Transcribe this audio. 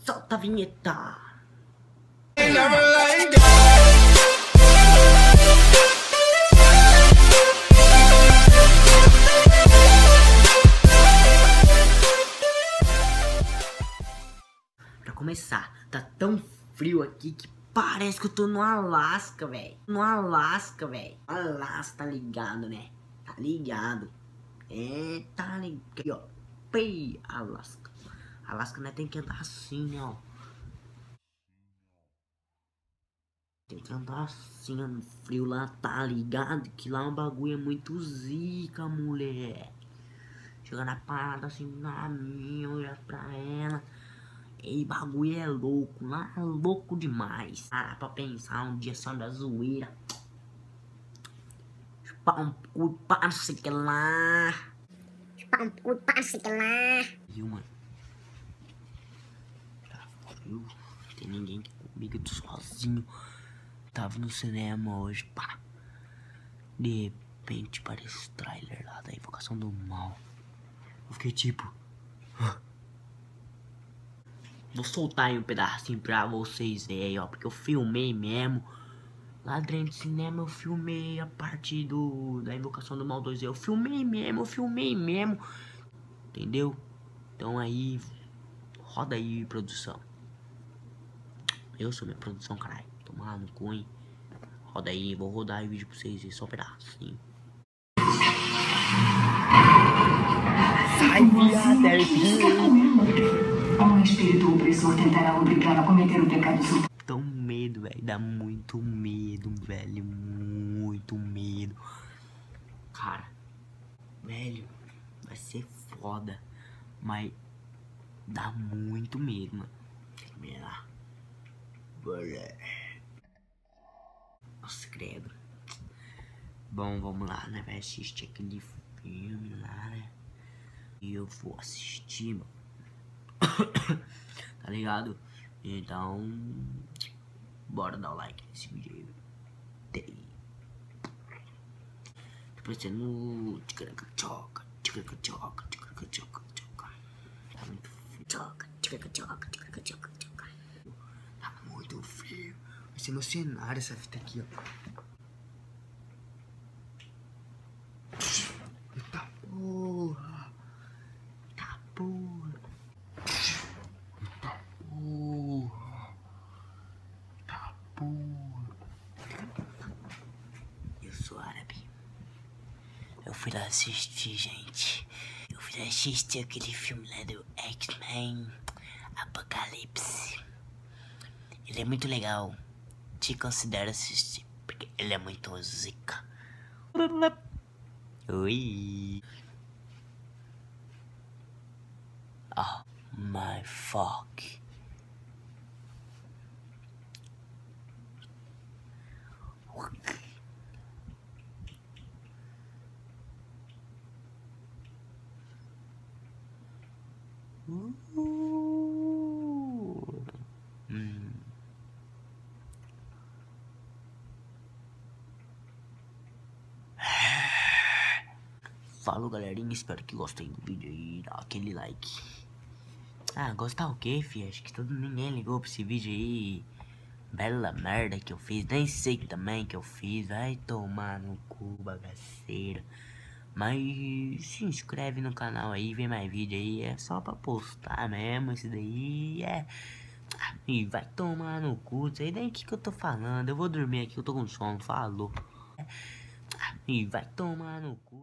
Solta a vinheta. Pra começar, tá tão frio aqui que parece que eu tô no Alasca, velho. No Alasca, velho. Alasca, tá ligado, né? Tá ligado. É, tá ligado. Aqui, ó. Pei, Alasca. Alasca, né? Tem que andar assim, ó. Tem que andar assim, no frio lá, tá ligado? Que lá o bagulho é muito zica, mulher. Chega na parada assim, na minha, olha pra ela. E bagulho é louco, lá é louco demais. Ah, pra pensar um dia só da zoeira. Chupar um cu, parce que lá. Chupar um cu, parce que lá. Viu, mano? Tá frio, não tem ninguém aqui comigo, eu tô sozinho. Tava no cinema hoje, pá. De repente parece o trailer lá da Invocação do Mal. Eu fiquei tipo... Vou soltar aí um pedacinho pra vocês verem, ó. Porque eu filmei mesmo. Lá dentro do cinema eu filmei a parte da Invocação do Mal 2. Eu filmei mesmo. Entendeu? Então aí... Roda aí, produção. Eu sou minha produção, caralho. Tomar no cu, hein? Roda aí, vou rodar o vídeo pra vocês verem só um pedacinho. Sai, viado, é um espírito opressor tentará obrigar a cometer o pecado supremo. Tão medo, velho. Dá muito medo, velho. Muito medo. Cara, velho, vai ser foda. Mas dá muito medo, mano. Vem lá. Nossa, credo. Bom, vamos lá, né? Vai assistir aquele filme lá, né? E eu vou assistir, mano. Tá ligado? Então, bora dar o like nesse vídeo aí. Tô parecendo ticaracachoca. Tá muito frio. Ticaracachoca. Tá muito frio. Vai ser meu cenário essa fita aqui, ó. Eita porra. Eita porra. Eu sou árabe. Eu fui lá assistir, gente. Eu fui lá assistir aquele filme lá do X-Men Apocalipse. Ele é muito legal. Te considero assistir, porque ele é muito zica. Oi. Oh my fuck. Falou, galerinha, espero que gostem do vídeo aí, dá aquele like. Ah, gostar o quê, fi? Acho que ninguém ligou pra esse vídeo aí. Bela merda que eu fiz, nem sei também que eu fiz. Vai tomar no cu, bagaceiro. Mas se inscreve no canal aí, vê mais vídeo aí. É só pra postar mesmo, esse daí é... E vai tomar no cu, sei nem o que eu tô falando. Eu vou dormir aqui, eu tô com sono, falou. E vai tomar no cu.